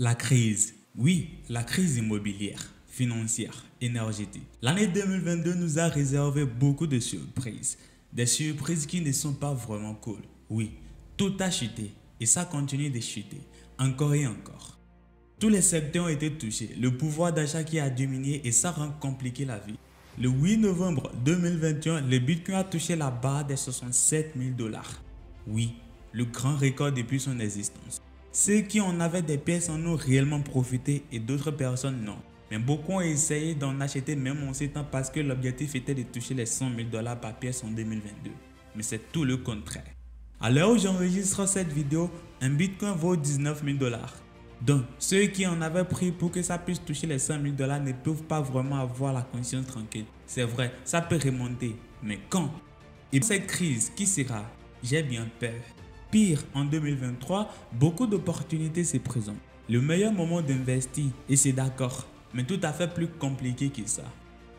La crise. Oui, la crise immobilière, financière, énergétique. L'année 2022 nous a réservé beaucoup de surprises. Des surprises qui ne sont pas vraiment cool. Oui, tout a chuté et ça continue de chuter, encore et encore. Tous les secteurs ont été touchés, le pouvoir d'achat qui a diminué et ça rend compliqué la vie. Le 8 novembre 2021, le Bitcoin a touché la barre des 67 000 $. Oui, le grand record depuis son existence. Ceux qui en avaient des pièces en ont réellement profité et d'autres personnes non. Mais beaucoup ont essayé d'en acheter même en ces temps parce que l'objectif était de toucher les 100 000 $ par pièce en 2022. Mais c'est tout le contraire. À l'heure où j'enregistre cette vidéo, un Bitcoin vaut 19 000 $. Donc, ceux qui en avaient pris pour que ça puisse toucher les 100 000 $ ne peuvent pas vraiment avoir la conscience tranquille. C'est vrai, ça peut remonter. Mais quand? Et cette crise, qui sera? J'ai bien peur. Pire, en 2023, beaucoup d'opportunités se présentent. Le meilleur moment d'investir, et c'est d'accord, mais tout à fait plus compliqué que ça.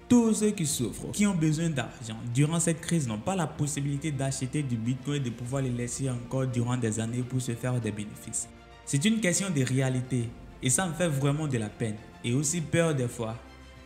Tous ceux qui souffrent, qui ont besoin d'argent durant cette crise n'ont pas la possibilité d'acheter du Bitcoin et de pouvoir les laisser encore durant des années pour se faire des bénéfices. C'est une question de réalité et ça me fait vraiment de la peine et aussi peur des fois.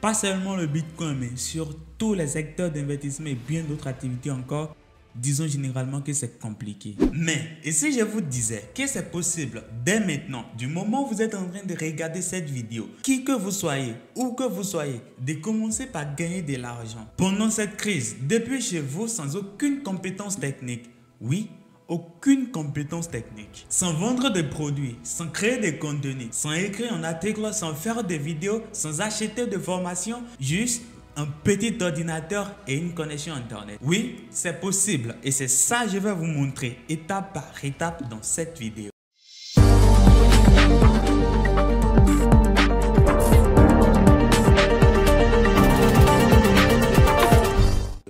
Pas seulement le Bitcoin, mais sur tous les secteurs d'investissement et bien d'autres activités encore. Disons généralement que c'est compliqué. Mais, et si je vous disais que c'est possible dès maintenant, du moment où vous êtes en train de regarder cette vidéo, qui que vous soyez, où que vous soyez, de commencer par gagner de l'argent pendant cette crise, depuis chez vous sans aucune compétence technique. Oui, aucune compétence technique. Sans vendre des produits, sans créer des contenus, sans écrire un article, sans faire des vidéos, sans acheter de formation, juste un petit ordinateur et une connexion internet. Oui, c'est possible et c'est ça que je vais vous montrer étape par étape dans cette vidéo.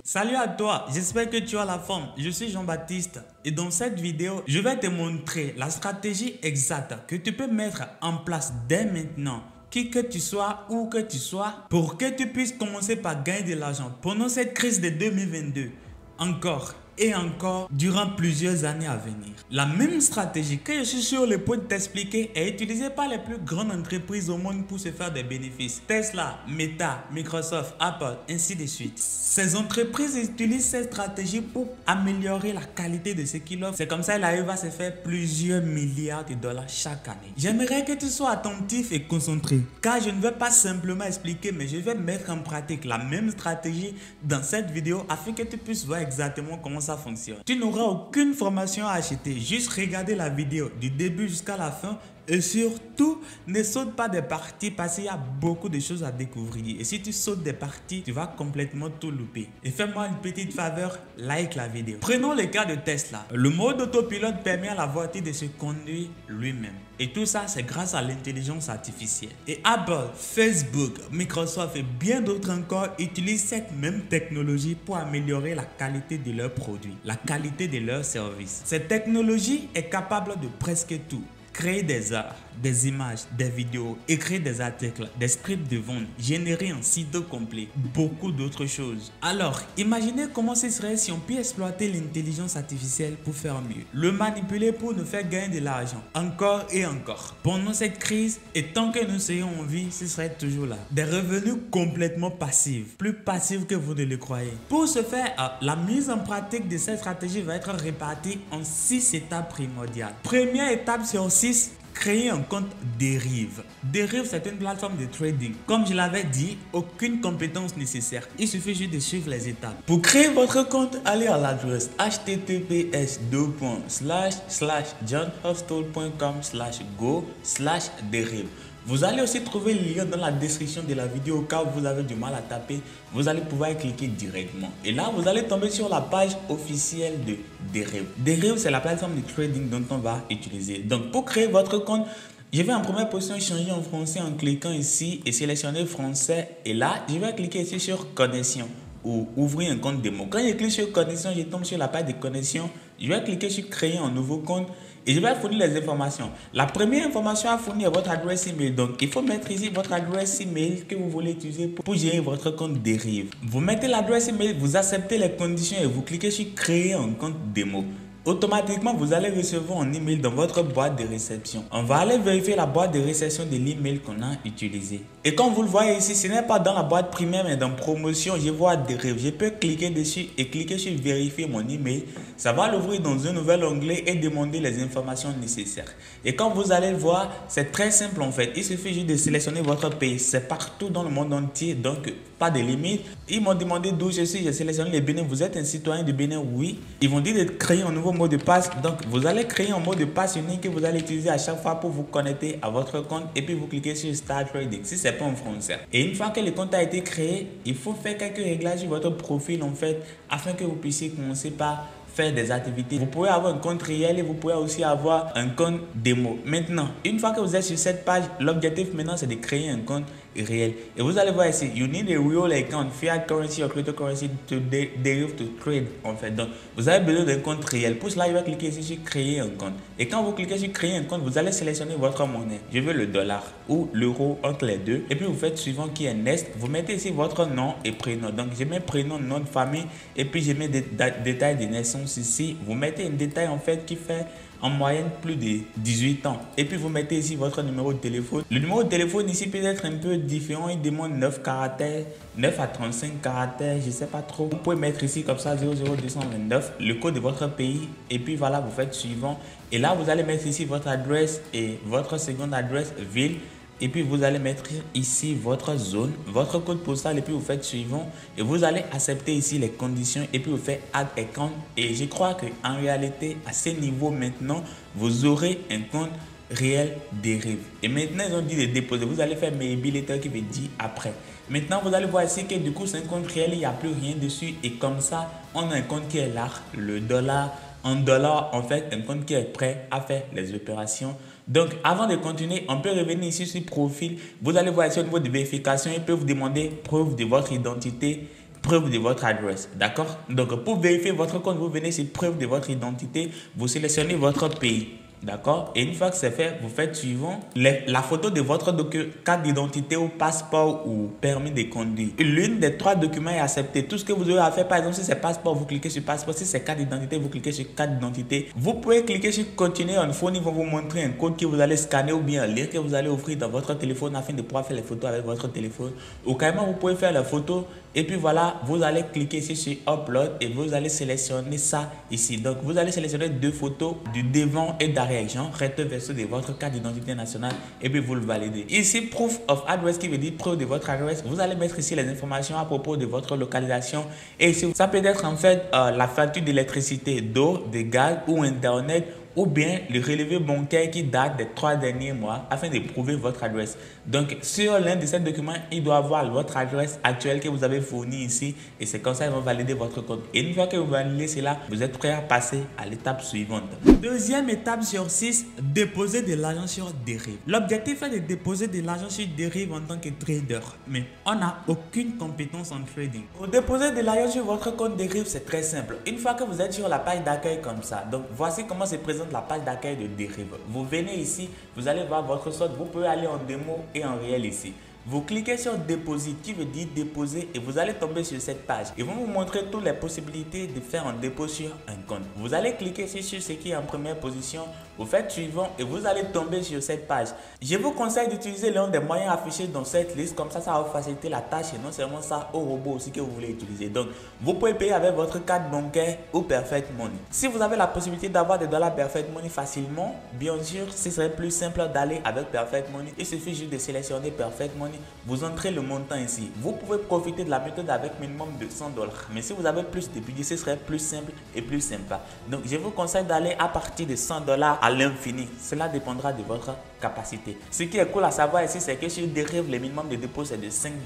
Salut à toi, j'espère que tu as la forme. Je suis Jean-Baptiste et dans cette vidéo, je vais te montrer la stratégie exacte que tu peux mettre en place dès maintenant. Qui que tu sois, où que tu sois, pour que tu puisses commencer par gagner de l'argent pendant cette crise de 2022, encore et encore durant plusieurs années à venir. La même stratégie que je suis sur le point de t'expliquer est utilisée par les plus grandes entreprises au monde pour se faire des bénéfices. Tesla, Meta, Microsoft, Apple, ainsi de suite. Ces entreprises utilisent cette stratégie pour améliorer la qualité de ce qu'ils offrent. C'est comme ça qu'ils arrivent à se faire plusieurs milliards de dollars chaque année. J'aimerais que tu sois attentif et concentré, car je ne vais pas simplement expliquer, mais je vais mettre en pratique la même stratégie dans cette vidéo afin que tu puisses voir exactement comment ça fonctionne. Tu n'auras aucune formation à acheter, juste regarder la vidéo du début jusqu'à la fin et surtout ne saute pas des parties parce qu'il y a beaucoup de choses à découvrir et si tu sautes des parties, tu vas complètement tout louper. Et fais-moi une petite faveur, like la vidéo. Prenons le cas de Tesla. Le mode autopilote permet à la voiture de se conduire lui-même. Et tout ça, c'est grâce à l'intelligence artificielle. Et Apple, Facebook, Microsoft et bien d'autres encore utilisent cette même technologie pour améliorer la qualité de leurs produits, la qualité de leurs services. Cette technologie est capable de presque tout. Créer des arts, des images, des vidéos, écrire des articles, des scripts de vente, générer un site complet, beaucoup d'autres choses. Alors, imaginez comment ce serait si on peut exploiter l'intelligence artificielle pour faire mieux, le manipuler pour nous faire gagner de l'argent, encore et encore. Pendant cette crise, et tant que nous serions en vie, ce serait toujours là. Des revenus complètement passifs, plus passifs que vous ne le croyez. Pour ce faire, la mise en pratique de cette stratégie va être répartie en 6 étapes primordiales. Première étape sur 6, créer un compte Deriv. Deriv, c'est une plateforme de trading. Comme je l'avais dit, aucune compétence nécessaire. Il suffit juste de suivre les étapes. Pour créer votre compte, allez à l'adresse https://johnhostel.com/go/deriv. Vous allez aussi trouver le lien dans la description de la vidéo au cas où vous avez du mal à taper. Vous allez pouvoir y cliquer directement. Et là, vous allez tomber sur la page officielle de Deriv. Deriv, c'est la plateforme de trading dont on va utiliser. Donc, pour créer votre compte, je vais en première position changer en français en cliquant ici et sélectionner français. Et là, je vais cliquer ici sur connexion ou ouvrir un compte démo. Quand je clique sur connexion, je tombe sur la page de connexion. Je vais cliquer sur créer un nouveau compte. Et je vais fournir les informations. La première information à fournir est votre adresse email. Donc, il faut mettre ici votre adresse email que vous voulez utiliser pour gérer votre compte Deriv. Vous mettez l'adresse email, vous acceptez les conditions et vous cliquez sur créer un compte démo. automatiquement vous allez recevoir un email dans votre boîte de réception. On va aller vérifier la boîte de réception de l'email qu'on a utilisé. Et comme vous le voyez ici, ce n'est pas dans la boîte primaire mais dans promotion. Je vois Derive. Je peux cliquer dessus et cliquer sur vérifier mon email. Ça va l'ouvrir dans un nouvel onglet et demander les informations nécessaires. Et comme vous allez le voir, c'est très simple en fait. Il suffit juste de sélectionner votre pays. C'est partout dans le monde entier, donc pas de limite. Ils m'ont demandé d'où je suis. J'ai sélectionné le Bénin. Vous êtes un citoyen du Bénin? Oui. Ils vont dire de créer un nouveau mot de passe. Donc vous allez créer un mot de passe unique que vous allez utiliser à chaque fois pour vous connecter à votre compte. Et puis vous cliquez sur Start Trading si c'est pas en français. Et une fois que le compte a été créé, il faut faire quelques réglages sur votre profil en fait, afin que vous puissiez commencer par faire des activités. Vous pouvez avoir un compte réel et vous pouvez aussi avoir un compte démo. Maintenant, une fois que vous êtes sur cette page, l'objectif maintenant c'est de créer un compte réel. Et vous allez voir ici, you need a real account, fiat currency or cryptocurrency to derive to trade en fait. Donc, vous avez besoin d'un compte réel. Pour cela, il va cliquer ici sur créer un compte. Et quand vous cliquez sur créer un compte, vous allez sélectionner votre monnaie. Je veux le dollar ou l'euro entre les deux. Et puis vous faites suivant qui est next. Vous mettez ici votre nom et prénom. Donc, je mets prénom, nom de famille et puis je mets des détails de naissance ici. Vous mettez un détail en fait qui fait en moyenne plus de 18 ans. Et puis vous mettez ici votre numéro de téléphone. Le numéro de téléphone ici peut être un peu différent. Il demande 9 caractères, 9 à 35 caractères, je sais pas trop. Vous pouvez mettre ici comme ça 00229, le code de votre pays. Et puis voilà, vous faites suivant. Et là, vous allez mettre ici votre adresse et votre seconde adresse, ville. Et puis vous allez mettre ici votre zone, votre code postal et puis vous faites suivant et vous allez accepter ici les conditions et puis vous faites add account. Et je crois qu'en réalité à ce niveau maintenant vous aurez un compte réel Derive. Et maintenant ils ont dit de déposer, vous allez faire maybe later qui veut dire après. Maintenant vous allez voir ici que du coup c'est un compte réel, il n'y a plus rien dessus et comme ça on a un compte qui est là, le dollar. En dollars, en fait, un compte qui est prêt à faire les opérations. Donc, avant de continuer, on peut revenir ici sur profil. Vous allez voir ici au niveau de vérification, il peut vous demander preuve de votre identité, preuve de votre adresse. D'accord? Donc, pour vérifier votre compte, vous venez sur preuve de votre identité, vous sélectionnez votre pays. D'accord? Et une fois que c'est fait, vous faites suivant la photo de votre carte d'identité ou passeport ou permis de conduire. L'une des trois documents est acceptée. Tout ce que vous aurez à faire, par exemple, si c'est passeport, vous cliquez sur passeport. Si c'est carte d'identité, vous cliquez sur carte d'identité. Vous pouvez cliquer sur continuer en phone. Ils vont vous montrer un code que vous allez scanner ou bien un lien que vous allez offrir dans votre téléphone afin de pouvoir faire les photos avec votre téléphone. Ou carrément, vous pouvez faire la photo et puis voilà, vous allez cliquer ici sur upload et vous allez sélectionner ça ici. Donc, vous allez sélectionner deux photos du devant et d'arrière. Genre recto verso de votre carte d'identité nationale et puis vous le validez. Ici, proof of address qui veut dire preuve de votre adresse. Vous allez mettre ici les informations à propos de votre localisation et ici, ça peut être en fait la facture d'électricité, d'eau, de gaz ou internet ou bien le relevé bancaire qui date des 3 derniers mois afin de prouver votre adresse. Donc, sur l'un de ces documents, il doit avoir votre adresse actuelle que vous avez fournie ici et c'est comme ça qu'ils vont valider votre compte. Et une fois que vous validez cela, vous êtes prêt à passer à l'étape suivante. Deuxième étape sur 6, déposer de l'argent sur Derive. L'objectif est de déposer de l'argent sur Derive en tant que trader, mais on n'a aucune compétence en trading. Pour déposer de l'argent sur votre compte Derive, c'est très simple. Une fois que vous êtes sur la page d'accueil comme ça, donc voici comment se présente la page d'accueil de Derive. Vous venez ici, vous allez voir votre solde, vous pouvez aller en démo et en réel ici. Vous cliquez sur Deposit qui veut dire déposer et vous allez tomber sur cette page. Ils vont vous montrer toutes les possibilités de faire un dépôt sur un compte. Vous allez cliquer ici sur ce qui est en première position, vous faites suivant et vous allez tomber sur cette page. Je vous conseille d'utiliser l'un des moyens affichés dans cette liste, comme ça va vous faciliter la tâche et non seulement ça au robot aussi que vous voulez utiliser. Donc, vous pouvez payer avec votre carte bancaire ou Perfect Money. Si vous avez la possibilité d'avoir des dollars Perfect Money facilement, bien sûr, ce serait plus simple d'aller avec Perfect Money. Il suffit juste de sélectionner Perfect Money. Vous entrez le montant ici. Vous pouvez profiter de la méthode avec minimum de $100. Mais si vous avez plus de budget, ce serait plus simple et plus sympa. Donc, je vous conseille d'aller à partir de $100 à l'infini. Cela dépendra de votre capacité. Ce qui est cool à savoir ici, c'est que sur Derive, le minimum de dépôt, c'est de $5.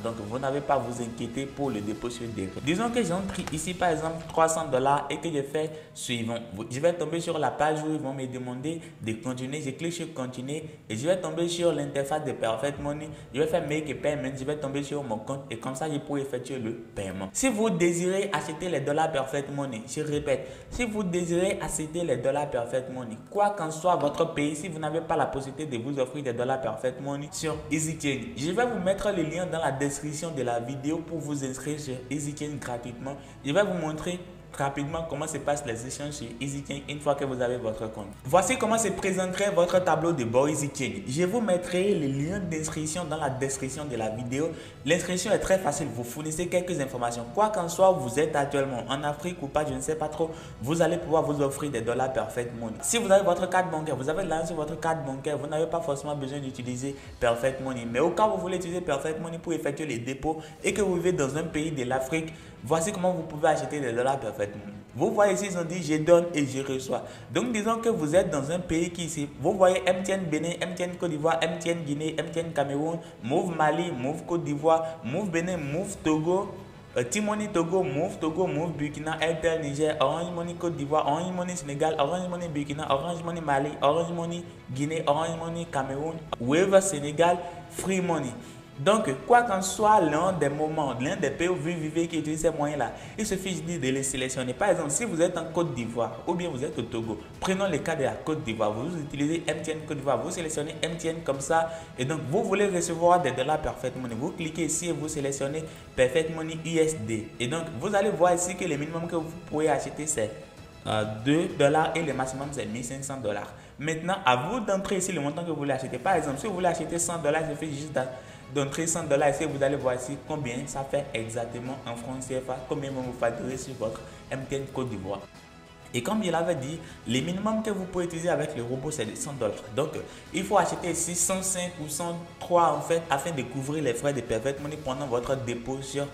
Donc, vous n'avez pas à vous inquiéter pour le dépôt sur Derive. Disons que j'entre ici, par exemple, $300 et que je fais suivant. Je vais tomber sur la page où ils vont me demander de continuer. Je clique sur continuer et je vais tomber sur l'interface de Perfect Money. Je vais faire Make a Payment. Je vais tomber sur mon compte et comme ça, je pourrai effectuer le paiement. Si vous désirez acheter les dollars Perfect Money, je répète, si vous désirez acheter les dollars Perfect Money, quoi qu'en soit votre pays, si vous n'avez pas la possibilité de vous offrir des dollars Perfect Money sur EasyChange, je vais vous mettre le lien dans la description de la vidéo pour vous inscrire sur EasyChange gratuitement. Je vais vous montrer rapidement comment se passent les échanges sur EasyChain une fois que vous avez votre compte. Voici comment se présenterait votre tableau de bord EasyChain. Je vous mettrai le lien d'inscription dans la description de la vidéo. L'inscription est très facile, vous fournissez quelques informations. Quoi qu'en soit, vous êtes actuellement en Afrique ou pas, je ne sais pas trop, vous allez pouvoir vous offrir des dollars Perfect Money. Si vous avez votre carte bancaire, vous avez de l'argent sur votre carte bancaire, vous n'avez pas forcément besoin d'utiliser Perfect Money. Mais au cas où vous voulez utiliser Perfect Money pour effectuer les dépôts et que vous vivez dans un pays de l'Afrique, voici comment vous pouvez acheter des dollars Perfect Money. Vous voyez ici, ils ont dit je donne et je reçois. Donc disons que vous êtes dans un pays qui ici, vous voyez MTN Bénin, MTN Côte d'Ivoire, MTN Guinée, MTN Cameroun, Move Mali, Move Côte d'Ivoire, Move Bénin, Move Togo, T-Money Togo, Move Burkina, Airtel Niger, Orange Money Côte d'Ivoire, Orange Money Sénégal, Orange Money Burkina, Orange Money Mali, Orange Money Guinée, Orange Money Cameroun, Wave Sénégal, Free Money. Donc, quoi qu'en soit l'un des moments, l'un des pays où vous vivez qui utilisent ces moyens-là, il suffit de les sélectionner. Par exemple, si vous êtes en Côte d'Ivoire ou bien vous êtes au Togo, prenons le cas de la Côte d'Ivoire. Vous utilisez MTN Côte d'Ivoire, vous sélectionnez MTN comme ça et donc vous voulez recevoir des dollars Perfect Money. Vous cliquez ici et vous sélectionnez Perfect Money USD. Et donc, vous allez voir ici que le minimum que vous pouvez acheter c'est $2 et le maximum c'est $1500. Maintenant, à vous d'entrer ici le montant que vous voulez acheter. Par exemple, si vous voulez acheter $100, il suffit juste d'entrer $100 ici. Vous allez voir ici combien ça fait exactement en francs CFA, combien vous facturez sur votre MTN Côte d'Ivoire. Et comme je l'avais dit, le minimum que vous pouvez utiliser avec le robot, c'est de $100. Donc, il faut acheter ici 105 ou 103 en fait, afin de couvrir les frais de Perfect Money pendant votre dépôt sur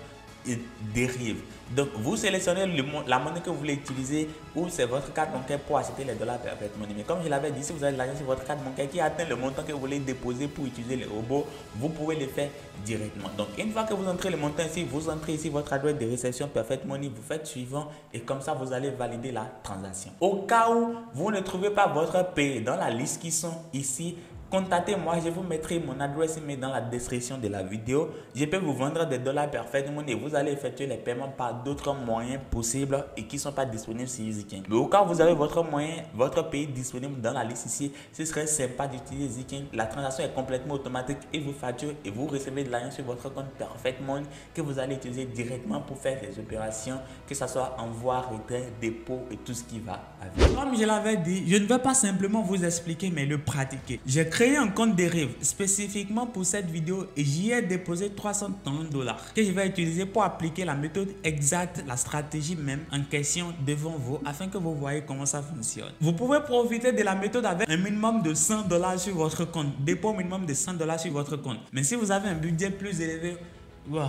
Derive. Donc, vous sélectionnez la monnaie que vous voulez utiliser ou c'est votre carte bancaire pour acheter les dollars Perfect Money. Mais comme je l'avais dit, si vous avez de l'argent sur votre carte bancaire qui atteint le montant que vous voulez déposer pour utiliser le robot, vous pouvez le faire directement. Donc, une fois que vous entrez le montant ici, vous entrez ici votre adresse de réception Perfect Money, vous faites suivant et comme ça, vous allez valider la transaction. Au cas où vous ne trouvez pas votre pays dans la liste qui sont ici, contactez-moi, je vous mettrai mon adresse email dans la description de la vidéo. Je peux vous vendre des dollars Perfect Money et vous allez effectuer les paiements par d'autres moyens possibles et qui ne sont pas disponibles sur EasyChain. Mais au cas où vous avez votre moyen, votre pays disponible dans la liste ici, ce serait sympa d'utiliser EasyChain. La transaction est complètement automatique et vous facture et vous recevez de l'argent sur votre compte Perfect Money que vous allez utiliser directement pour faire des opérations, que ce soit envoi, retrait, dépôt et tout ce qui va avec. Comme je l'avais dit, je ne vais pas simplement vous expliquer mais le pratiquer. J'ai créé un compte Derive spécifiquement pour cette vidéo et j'y ai déposé $330 que je vais utiliser pour appliquer la méthode exacte, la stratégie même en question devant vous afin que vous voyez comment ça fonctionne. Vous pouvez profiter de la méthode avec un minimum de $100 sur votre compte, dépôt minimum de $100 sur votre compte. Mais si vous avez un budget plus élevé, wow,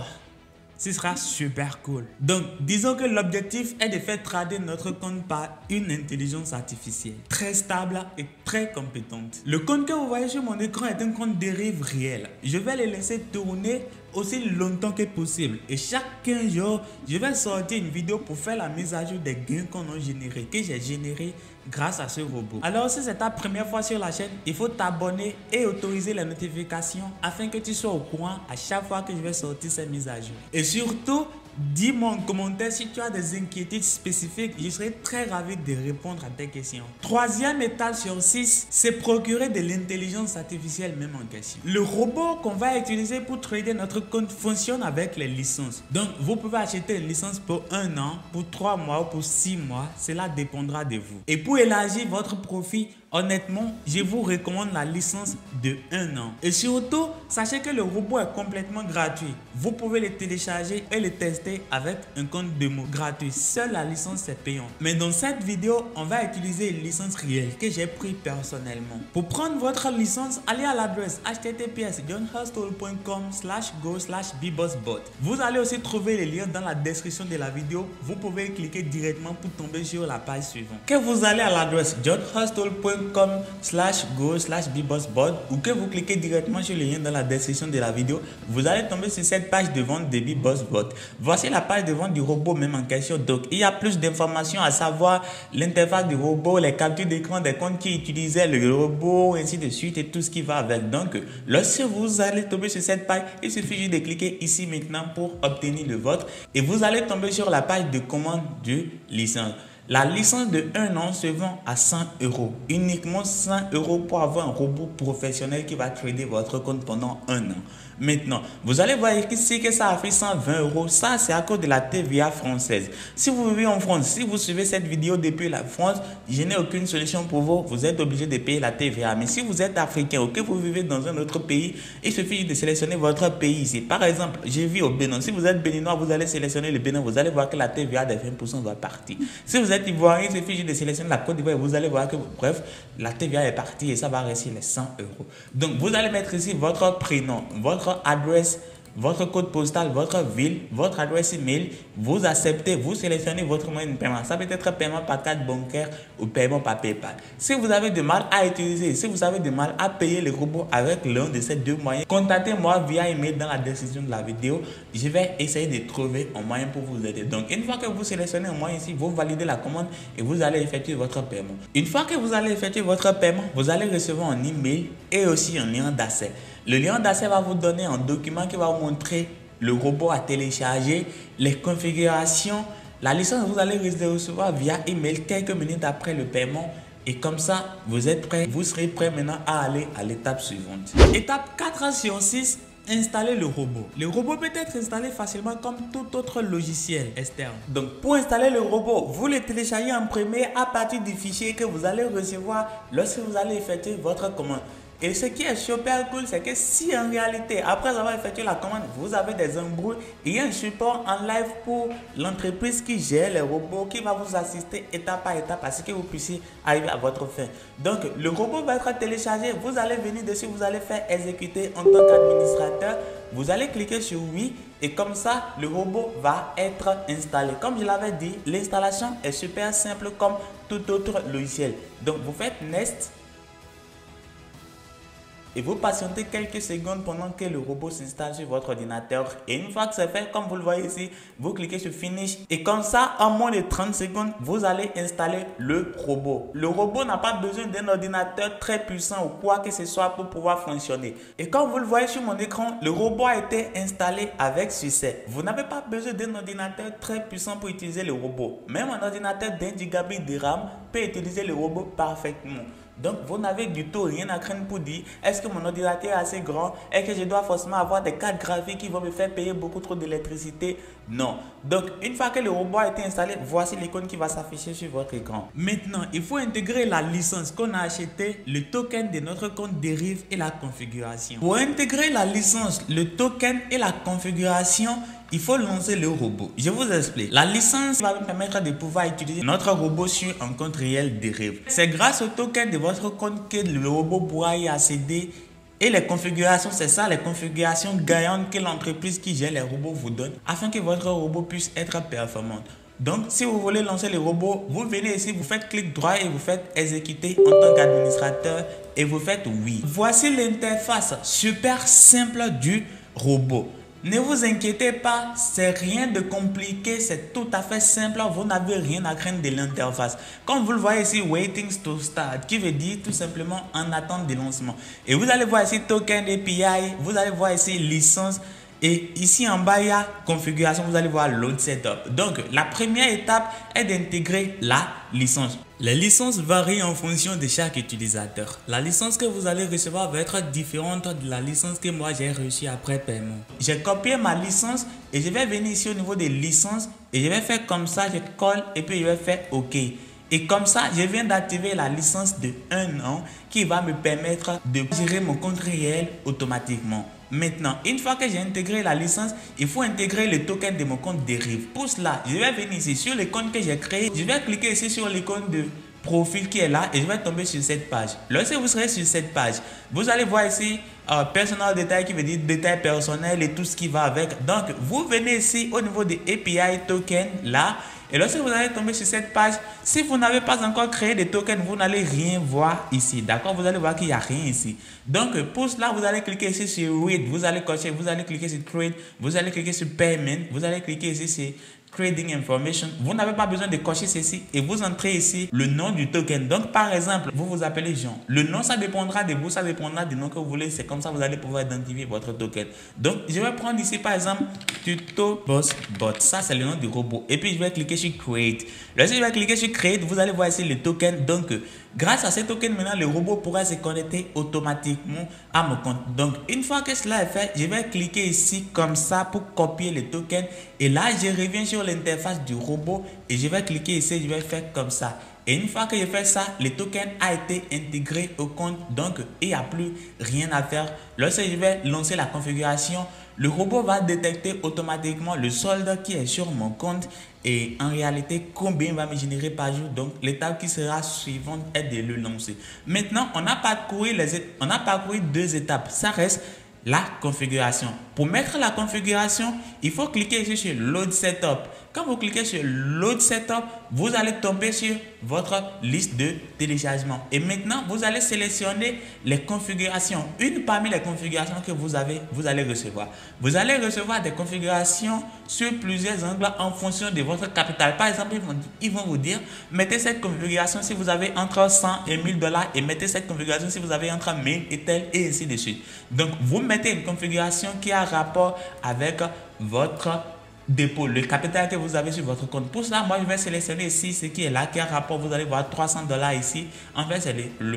ce sera super cool. Donc, disons que l'objectif est de faire trader notre compte par une intelligence artificielle très stable et très compétente. Le compte que vous voyez sur mon écran est un compte Derive réel. Je vais le laisser tourner aussi longtemps que possible et chaque 15 jours, je vais sortir une vidéo pour faire la mise à jour des gains qu'on a générés, que j'ai générés grâce à ce robot. Alors si c'est ta première fois sur la chaîne, il faut t'abonner et autoriser les notifications afin que tu sois au courant à chaque fois que je vais sortir ces mises à jour. Et surtout, dis-moi en commentaire si tu as des inquiétudes spécifiques, je serai très ravi de répondre à tes questions. Troisième étape sur 6, c'est procurer de l'intelligence artificielle même en question. Le robot qu'on va utiliser pour trader notre compte fonctionne avec les licences. Donc, vous pouvez acheter une licence pour 1 an, pour 3 mois ou pour 6 mois. Cela dépendra de vous. Et pour élargir votre profit, honnêtement, je vous recommande la licence de 1 an. Et surtout, sachez que le robot est complètement gratuit. Vous pouvez le télécharger et le tester avec un compte démo gratuit. Seule la licence est payante. Mais dans cette vidéo, on va utiliser une licence réelle que j'ai pris personnellement. Pour prendre votre licence, allez à l'adresse https://johnhustle.com/bbossbot. Vous allez aussi trouver les liens dans la description de la vidéo. Vous pouvez cliquer directement pour tomber sur la page suivante. Que vous allez à l'adresse johnhustle.com/go/bbossbot ou que vous cliquez directement sur le lien dans la description de la vidéo, vous allez tomber sur cette page de vente de bbossbot. Voici la page de vente du robot même en question. Donc, il y a plus d'informations à savoir, l'interface du robot, les captures d'écran des comptes qui utilisaient le robot, ainsi de suite et tout ce qui va avec. Donc, lorsque vous allez tomber sur cette page, il suffit juste de cliquer ici maintenant pour obtenir le vôtre et vous allez tomber sur la page de commande de licence. La licence de 1 an se vend à 100 euros. Uniquement 100 euros pour avoir un robot professionnel qui va trader votre compte pendant 1 an. Maintenant, vous allez voir ici que ça a fait 120 euros. Ça, c'est à cause de la TVA française. Si vous vivez en France, si vous suivez cette vidéo depuis la France, je n'ai aucune solution pour vous. Vous êtes obligé de payer la TVA. Mais si vous êtes africain ou que vous vivez dans un autre pays, il suffit de sélectionner votre pays ici. Par exemple, je vis au Bénin. Si vous êtes béninois, vous allez sélectionner le Bénin. Vous allez voir que la TVA de 20% va partir. Si vous êtes ivoirien, il suffit de sélectionner la Côte d'Ivoire. Vous allez voir que, bref, la TVA est partie et ça va rester les 100 euros. Donc, vous allez mettre ici votre prénom, votre adresse, votre code postal, votre ville, votre adresse email. Vous acceptez, vous sélectionnez votre moyen de paiement. Ça peut être paiement par carte bancaire ou paiement par PayPal. Si vous avez du mal à utiliser, si vous avez du mal à payer le robot avec l'un de ces deux moyens, contactez-moi via email dans la description de la vidéo. Je vais essayer de trouver un moyen pour vous aider. Donc, une fois que vous sélectionnez un moyen ici, vous validez la commande et vous allez effectuer votre paiement. Une fois que vous allez effectuer votre paiement, vous allez recevoir un email et aussi un lien d'accès. Le lien d'accès va vous donner un document qui va vous montrer le robot à télécharger, les configurations. La licence, vous allez recevoir via email quelques minutes après le paiement. Et comme ça, vous êtes prêt, vous serez prêt maintenant à aller à l'étape suivante. Étape 4 sur 6, installer le robot. Le robot peut être installé facilement comme tout autre logiciel externe. Donc, pour installer le robot, vous le téléchargez en premier à partir du fichier que vous allez recevoir lorsque vous allez effectuer votre commande. Et ce qui est super cool, c'est que si en réalité, après avoir effectué la commande, vous avez des embrouilles, il y a un support en live pour l'entreprise qui gère les robots, qui va vous assister étape par étape à ce que vous puissiez arriver à votre fin. Donc, le robot va être téléchargé, vous allez venir dessus, vous allez faire exécuter en tant qu'administrateur. Vous allez cliquer sur oui et comme ça, le robot va être installé. Comme je l'avais dit, l'installation est super simple comme tout autre logiciel. Donc, vous faites Next. Et vous patientez quelques secondes pendant que le robot s'installe sur votre ordinateur. Et une fois que c'est fait, comme vous le voyez ici, vous cliquez sur Finish. Et comme ça, en moins de 30 secondes, vous allez installer le robot. Le robot n'a pas besoin d'un ordinateur très puissant ou quoi que ce soit pour pouvoir fonctionner. Et comme vous le voyez sur mon écran, le robot a été installé avec succès. Vous n'avez pas besoin d'un ordinateur très puissant pour utiliser le robot. Même un ordinateur d'1 Gb de RAM peut utiliser le robot parfaitement. Donc, vous n'avez du tout rien à craindre pour dire est-ce que mon ordinateur est assez grand et que je dois forcément avoir des cartes graphiques qui vont me faire payer beaucoup trop d'électricité. Non. Donc, une fois que le robot a été installé, voici l'icône qui va s'afficher sur votre écran. Maintenant, il faut intégrer la licence qu'on a achetée, le token de notre compte dérive et la configuration. Pour intégrer la licence, le token et la configuration, il faut lancer le robot. Je vous explique. La licence va nous permettre de pouvoir utiliser notre robot sur un compte réel Derive. C'est grâce au token de votre compte que le robot pourra y accéder. Et les configurations, c'est ça, les configurations gagnantes que l'entreprise qui gère les robots vous donne afin que votre robot puisse être performant. Donc, si vous voulez lancer le robot, vous venez ici, vous faites clic droit et vous faites exécuter en tant qu'administrateur et vous faites oui. Voici l'interface super simple du robot. Ne vous inquiétez pas, c'est rien de compliqué, c'est tout à fait simple, vous n'avez rien à craindre de l'interface. Comme vous le voyez ici, Waiting to Start, qui veut dire tout simplement en attente de lancement. Et vous allez voir ici Token API, vous allez voir ici Licence. Et ici en bas, il y a configuration, vous allez voir Load Setup. Donc, la première étape est d'intégrer la licence. Les licences varient en fonction de chaque utilisateur. La licence que vous allez recevoir va être différente de la licence que moi j'ai reçue après paiement. J'ai copié ma licence et je vais venir ici au niveau des licences et je vais faire comme ça, je colle et puis je vais faire OK. Et comme ça, je viens d'activer la licence de 1 an qui va me permettre de gérer mon compte réel automatiquement. Maintenant, une fois que j'ai intégré la licence, il faut intégrer le token de mon compte Derive. Pour cela, je vais venir ici sur le compte que j'ai créé. Je vais cliquer ici sur l'icône de profil qui est là et je vais tomber sur cette page. Lorsque vous serez sur cette page, vous allez voir ici personal détail qui veut dire détail personnel et tout ce qui va avec. Donc, vous venez ici au niveau des API token là. Et lorsque vous allez tomber sur cette page, si vous n'avez pas encore créé de tokens, vous n'allez rien voir ici. D'accord? Vous allez voir qu'il n'y a rien ici. Donc, pour cela, vous allez cliquer ici sur Read. Vous allez cocher, vous allez cliquer sur Trade. Vous allez cliquer sur Payment. Vous allez cliquer ici sur Trading Information. Vous n'avez pas besoin de cocher ceci et vous entrez ici le nom du token. Donc, par exemple, vous vous appelez Jean. Le nom, ça dépendra de vous, ça dépendra du nom que vous voulez. C'est comme ça que vous allez pouvoir identifier votre token. Donc, je vais prendre ici, par exemple, Tuto Boss Bot. Ça, c'est le nom du robot. Et puis, je vais cliquer sur Create. Lorsque je vais cliquer sur Create, vous allez voir ici le token. Donc, grâce à ce token, maintenant, le robot pourra se connecter automatiquement à mon compte. Donc, une fois que cela est fait, je vais cliquer ici comme ça pour copier le token. Et là, je reviens sur l'interface du robot et je vais cliquer ici, je vais faire comme ça. Et une fois que je fais ça, le token a été intégré au compte, donc il n'y a plus rien à faire. Lorsque je vais lancer la configuration, le robot va détecter automatiquement le solde qui est sur mon compte et en réalité combien il va me générer par jour. Donc l'étape qui sera suivante est de le lancer. Maintenant, on a parcouru deux étapes. Ça reste la configuration. Pour mettre la configuration, il faut cliquer ici sur Load Setup. Quand vous cliquez sur Load Setup, vous allez tomber sur votre liste de téléchargement. Et maintenant, vous allez sélectionner les configurations. Une parmi les configurations que vous allez recevoir. Vous allez recevoir des configurations sur plusieurs angles en fonction de votre capital. Par exemple, ils vont vous dire, mettez cette configuration si vous avez entre 100 et 1000 $ et mettez cette configuration si vous avez entre 1000 et tel et ainsi de suite. Donc, vous mettez une configuration qui a rapport avec votre dépôt, le capital que vous avez sur votre compte. Pour cela, moi, je vais sélectionner ici ce qui est là, qui a rapport. Vous allez voir 300 $ ici. En fait, c'est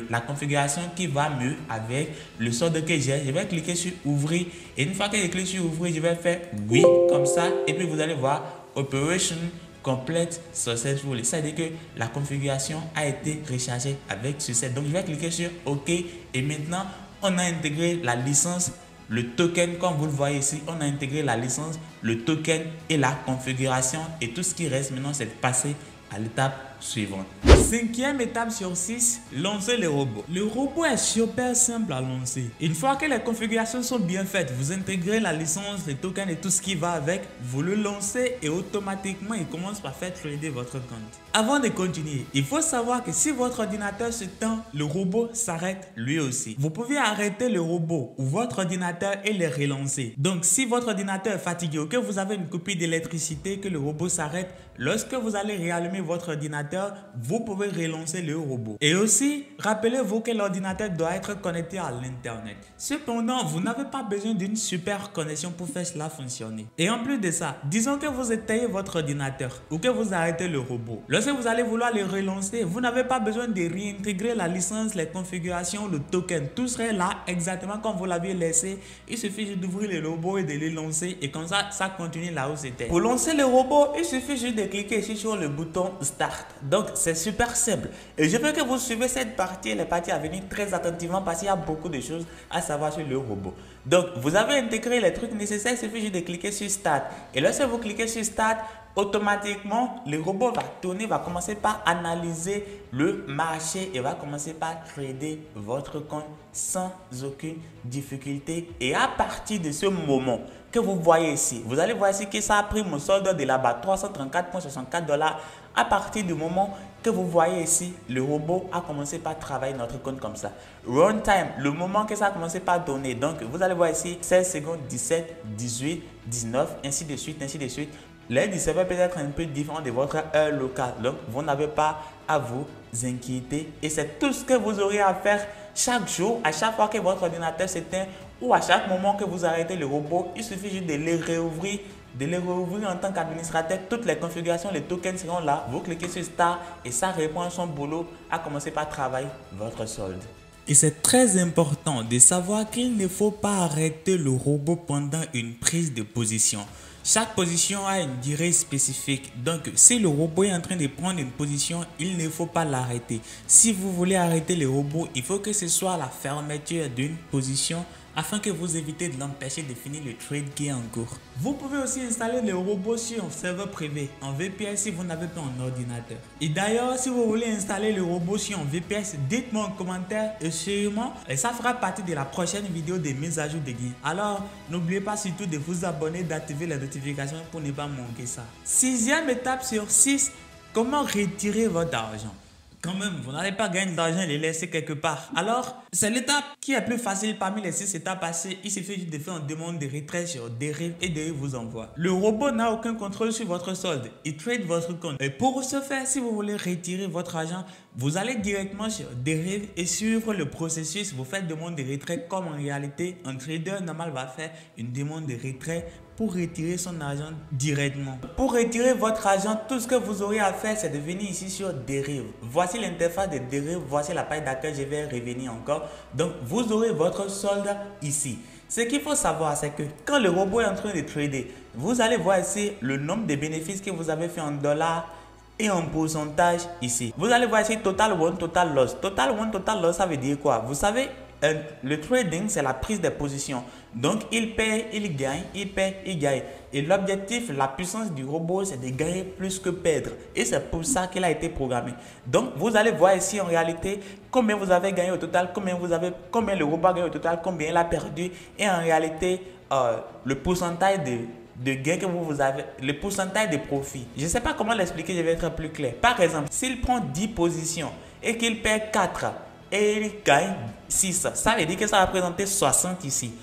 la configuration qui va mieux avec le solde que j'ai. Je vais cliquer sur Ouvrir. Et une fois que je clique sur Ouvrir, je vais faire oui, comme ça. Et puis, vous allez voir Operation Complete Successful. Ça veut dire que la configuration a été rechargée avec succès. Donc, je vais cliquer sur OK. Et maintenant, on a intégré la licence, le token, comme vous le voyez ici, on a intégré la licence, le token et la configuration. Et tout ce qui reste maintenant, c'est de passer à l'étape suivante. Cinquième étape sur 6, lancer le robot. Le robot est super simple à lancer. Une fois que les configurations sont bien faites, vous intégrez la licence, les tokens et tout ce qui va avec, vous le lancez et automatiquement il commence par faire trader votre compte. Avant de continuer, il faut savoir que si votre ordinateur se tend, le robot s'arrête lui aussi. Vous pouvez arrêter le robot ou votre ordinateur et le relancer. Donc si votre ordinateur est fatigué ou que vous avez une coupure d'électricité, que le robot s'arrête, lorsque vous allez réallumer votre ordinateur, vous pouvez relancer le robot. Et aussi, rappelez-vous que l'ordinateur doit être connecté à l'internet. Cependant, vous n'avez pas besoin d'une super connexion pour faire cela fonctionner. Et en plus de ça, disons que vous éteignez votre ordinateur ou que vous arrêtez le robot. Lorsque vous allez vouloir le relancer, vous n'avez pas besoin de réintégrer la licence, les configurations, le token. Tout serait là exactement comme vous l'aviez laissé. Il suffit juste d'ouvrir le robot et de le lancer et comme ça, ça continue là où c'était. Pour lancer le robot, il suffit juste de cliquer ici sur le bouton Start. Donc, c'est super simple. Et je veux que vous suivez cette partie et les parties à venir très attentivement parce qu'il y a beaucoup de choses à savoir sur le robot. Donc, vous avez intégré les trucs nécessaires, il suffit juste de cliquer sur Start. Et lorsque vous cliquez sur Start, automatiquement, le robot va tourner, va commencer par analyser le marché et va commencer par trader votre compte sans aucune difficulté. Et à partir de ce moment que vous voyez ici, vous allez voir ici que ça a pris mon solde de là-bas, 334,64 $. À partir du moment que vous voyez ici, le robot a commencé par travailler notre compte comme ça. Runtime, le moment que ça a commencé par donner. Donc, vous allez voir ici 16 secondes, 17, 18, 19, ainsi de suite, ainsi de suite. L'aide du serveur peut être un peu différent de votre heure locale. Donc, vous n'avez pas à vous inquiéter. Et c'est tout ce que vous aurez à faire chaque jour, à chaque fois que votre ordinateur s'éteint ou à chaque moment que vous arrêtez le robot. Il suffit juste de les réouvrir. En tant qu'administrateur, toutes les configurations, les tokens seront là. Vous cliquez sur Start et ça répond à son boulot à commencer par travailler votre solde. Et c'est très important de savoir qu'il ne faut pas arrêter le robot pendant une prise de position. Chaque position a une durée spécifique. Donc, si le robot est en train de prendre une position, il ne faut pas l'arrêter. Si vous voulez arrêter le robot, il faut que ce soit la fermeture d'une position afin que vous évitez de l'empêcher de finir le trade qui est en cours. Vous pouvez aussi installer le robot sur un serveur privé en VPS si vous n'avez pas un ordinateur. Et d'ailleurs, si vous voulez installer le robot sur un VPS, dites-moi en commentaire et sûrement, et ça fera partie de la prochaine vidéo de mise à jour de gains. Alors, n'oubliez pas surtout de vous abonner, d'activer les notifications pour ne pas manquer ça. Sixième étape sur 6, comment retirer votre argent. Quand même, vous n'allez pas gagner de l'argent et les laisser quelque part. Alors, c'est l'étape qui est plus facile parmi les 6 étapes passées. Il suffit juste de faire une demande de retrait sur Deriv et Deriv vous envoie. Le robot n'a aucun contrôle sur votre solde. Il trade votre compte. Et pour ce faire, si vous voulez retirer votre argent, vous allez directement sur Deriv et suivre le processus. Vous faites demande de retrait comme en réalité, un trader normal va faire une demande de retrait pour retirer son argent directement. Pour retirer votre argent, tout ce que vous aurez à faire, c'est de venir ici sur Deriv. Voici l'interface de Deriv, voici la page d'accueil, je vais revenir encore. Donc, vous aurez votre solde ici. Ce qu'il faut savoir, c'est que quand le robot est en train de trader, vous allez voir ici le nombre de bénéfices que vous avez fait en dollars et en pourcentage ici. Vous allez voir ici Total Won, Total Loss. Total Won, Total Loss, ça veut dire quoi? Vous savez, le trading, c'est la prise de position. Donc, il perd, il gagne, il perd, il gagne. Et l'objectif, la puissance du robot, c'est de gagner plus que perdre. Et c'est pour ça qu'il a été programmé. Donc, vous allez voir ici en réalité combien vous avez gagné au total, combien le robot a gagné au total, combien il a perdu. Et en réalité, le pourcentage de gain que vous avez, le pourcentage de profit. Je ne sais pas comment l'expliquer, je vais être plus clair. Par exemple, s'il prend 10 positions et qu'il perd 4, et il gagne 6. Ça veut dire que ça va représenter 60 ici.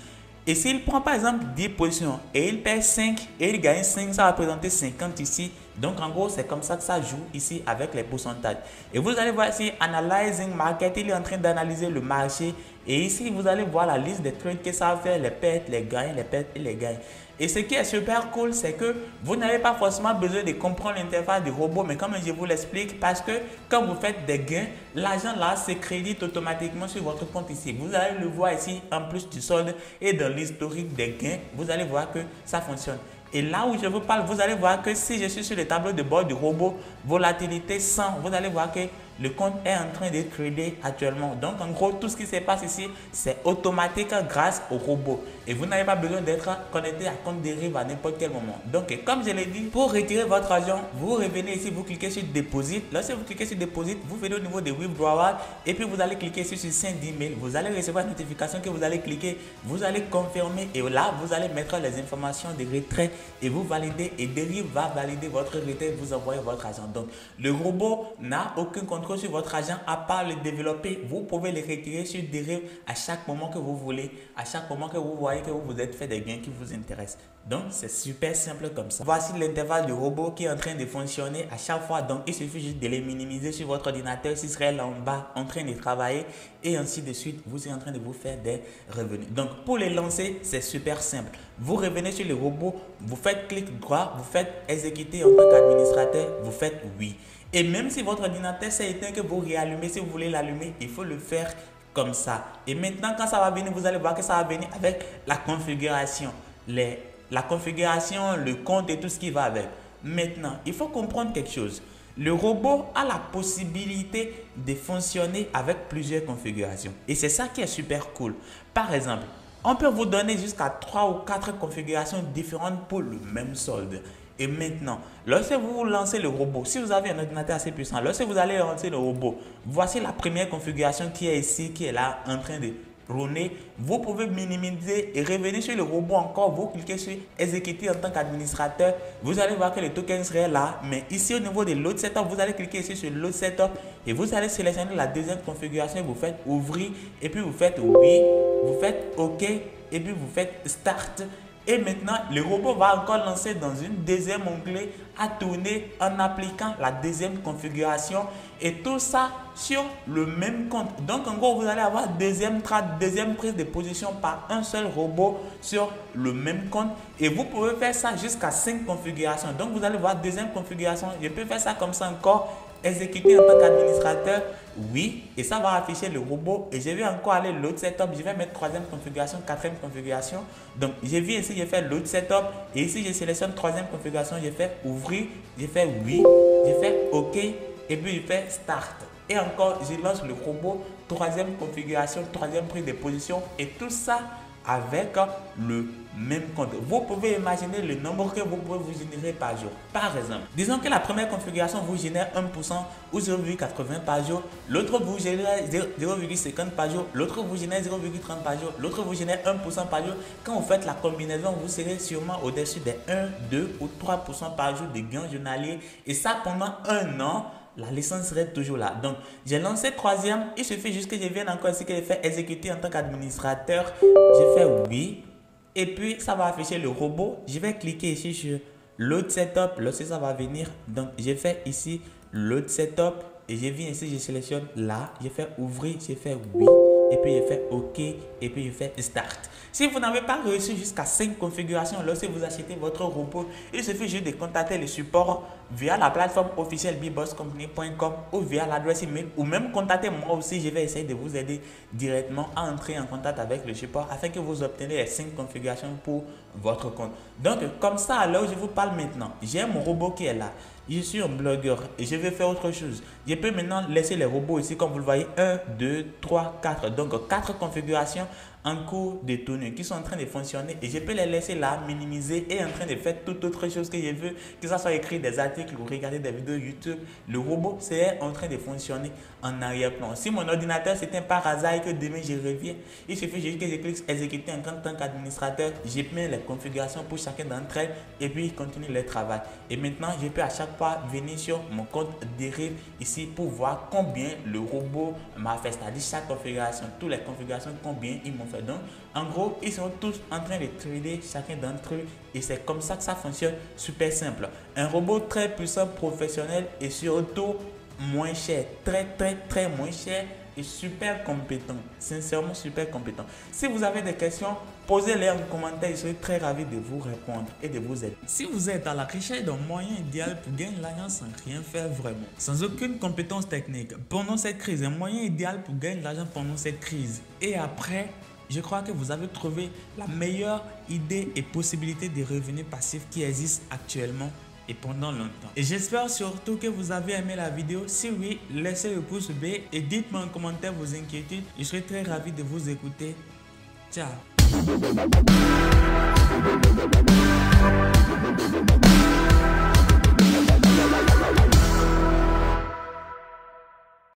Et s'il prend par exemple 10 positions et il perd 5 et il gagne 5, ça va représenter 50 ici. Donc en gros, c'est comme ça que ça joue ici avec les pourcentages. Et vous allez voir ici, Analyzing Market, il est en train d'analyser le marché. Et ici, vous allez voir la liste des trades que ça va faire, les pertes, les gains, les pertes et les gains. Et ce qui est super cool, c'est que vous n'avez pas forcément besoin de comprendre l'interface du robot, mais comme je vous l'explique, parce que quand vous faites des gains, l'argent là se crédite automatiquement sur votre compte ici. Vous allez le voir ici en plus du solde et dans l'historique des gains, vous allez voir que ça fonctionne. Et là où je vous parle, vous allez voir que si je suis sur le tableau de bord du robot, volatilité 100, vous allez voir que le compte est en train de trader actuellement. Donc en gros, tout ce qui se passe ici, c'est automatique grâce au robot. Et vous n'avez pas besoin d'être connecté à compte Deriv à n'importe quel moment. Donc comme je l'ai dit, pour retirer votre argent, vous revenez ici, vous cliquez sur Deposit. Lorsque vous cliquez sur Deposit, vous venez au niveau de Withdrawal et puis vous allez cliquer ici sur Send Email. Vous allez recevoir une notification que vous allez cliquer, vous allez confirmer et là, vous allez mettre les informations de retrait et vous validez et Deriv va valider votre retrait et vous envoyer votre argent. Donc le robot n'a aucun contrôle sur votre argent à part le développer. Vous pouvez le retirer sur Deriv à chaque moment que vous voulez, à chaque moment que vous voyez que vous vous êtes fait des gains qui vous intéressent. Donc c'est super simple comme ça. Voici l'intervalle du robot qui est en train de fonctionner à chaque fois. Donc il suffit juste de les minimiser sur votre ordinateur s'il serait là en bas en train de travailler et ainsi de suite. Vous êtes en train de vous faire des revenus. Donc pour les lancer, c'est super simple. Vous revenez sur le robot, vous faites clic droit, vous faites exécuter en tant qu'administrateur, vous faites oui. Et même si votre ordinateur s'est éteint, que vous réallumez, si vous voulez l'allumer, il faut le faire comme ça. Et maintenant, quand ça va venir, vous allez voir que ça va venir avec la configuration. La configuration, le compte et tout ce qui va avec. Maintenant, il faut comprendre quelque chose. Le robot a la possibilité de fonctionner avec plusieurs configurations. Et c'est ça qui est super cool. Par exemple, on peut vous donner jusqu'à 3 ou 4 configurations différentes pour le même solde. Et maintenant, lorsque vous lancez le robot, si vous avez un ordinateur assez puissant, lorsque vous allez lancer le robot, voici la première configuration qui est ici, qui est là en train de rouler. Vous pouvez minimiser et revenir sur le robot encore. Vous cliquez sur exécuter en tant qu'administrateur. Vous allez voir que le token serait là. Mais ici au niveau de l'autre setup, vous allez cliquer ici sur l'autre setup et vous allez sélectionner la deuxième configuration. Vous faites ouvrir et puis vous faites oui, vous faites OK et puis vous faites start. Et maintenant, le robot va encore lancer dans une deuxième onglet à tourner en appliquant la deuxième configuration et tout ça sur le même compte. Donc en gros, vous allez avoir deuxième prise de position par un seul robot sur le même compte et vous pouvez faire ça jusqu'à 5 configurations. Donc vous allez voir deuxième configuration, je peux faire ça comme ça encore. Exécuter en tant qu'administrateur, oui, et ça va afficher le robot. Et je vais encore aller l'autre setup, je vais mettre troisième configuration, quatrième configuration. Donc, je viens ici, je fais l'autre setup, et ici, je sélectionne troisième configuration, je fais ouvrir, je fais oui, je fais OK, et puis je fais start. Et encore, je lance le robot, troisième configuration, troisième prise de position, et tout ça avec le même compte. Vous pouvez imaginer le nombre que vous pouvez vous générer par jour. Par exemple, disons que la première configuration vous génère 1% ou 0,80 par jour, l'autre vous génère 0,50 par jour, l'autre vous génère 0,30 par jour, l'autre vous génère 1% par jour. Quand vous faites la combinaison, vous serez sûrement au-dessus des 1, 2 ou 3% par jour de gains journaliers et ça pendant un an. la licence serait toujours là. Donc, j'ai lancé troisième. Il suffit juste que je vienne encore ici, que je fais exécuter en tant qu'administrateur. Je fais oui. Et puis, ça va afficher le robot. Je vais cliquer ici sur Load Setup. Lorsque ça va venir. Donc, je fais ici Load Setup. Et je viens ici, je sélectionne là. Je fais ouvrir, je fais oui. Et puis, je fais OK. Et puis, je fais Start. Si vous n'avez pas reçu jusqu'à 5 configurations lorsque vous achetez votre robot, il suffit juste de contacter le support via la plateforme officielle bbosscompany.com ou via l'adresse email, ou même contacter moi aussi. Je vais essayer de vous aider directement à entrer en contact avec le support afin que vous obteniez les 5 configurations pour votre compte. Donc, comme ça, alors je vous parle maintenant. J'ai mon robot qui est là. Je suis un blogueur et je vais faire autre chose. Je peux maintenant laisser les robots ici, comme vous le voyez, 1, 2, 3, 4. Donc, 4 configurations en cours de tournée qui sont en train de fonctionner, et je peux les laisser là, minimiser et en train de faire toute autre chose que je veux, que ça soit écrire des articles ou regarder des vidéos YouTube. Le robot, c'est en train de fonctionner en arrière-plan. Si mon ordinateur s'éteint par hasard et que demain je reviens, il suffit juste que je clique exécuter en tant qu'administrateur, je mets les configurations pour chacun d'entre elles et puis continue le travail. Et maintenant, je peux à chaque fois venir sur mon compte Deriv ici pour voir combien le robot m'a fait, c'est-à-dire chaque configuration, toutes les configurations, combien ils m'ont fait. Donc, en gros, ils sont tous en train de trader chacun d'entre eux, et c'est comme ça que ça fonctionne, super simple. Un robot très puissant, professionnel et surtout moins cher, très moins cher et super compétent, sincèrement super compétent. Si vous avez des questions, posez-les en commentaire, je serai très ravi de vous répondre et de vous aider. Si vous êtes à la recherche d'un moyen idéal pour gagner de l'argent sans rien faire vraiment, sans aucune compétence technique, pendant cette crise, un moyen idéal pour gagner de l'argent pendant cette crise et après, je crois que vous avez trouvé la meilleure idée et possibilité de revenus passifs qui existent actuellement et pendant longtemps. Et j'espère surtout que vous avez aimé la vidéo. Si oui, laissez le pouce bleu et dites-moi en commentaire vos inquiétudes. Je serai très ravi de vous écouter. Ciao.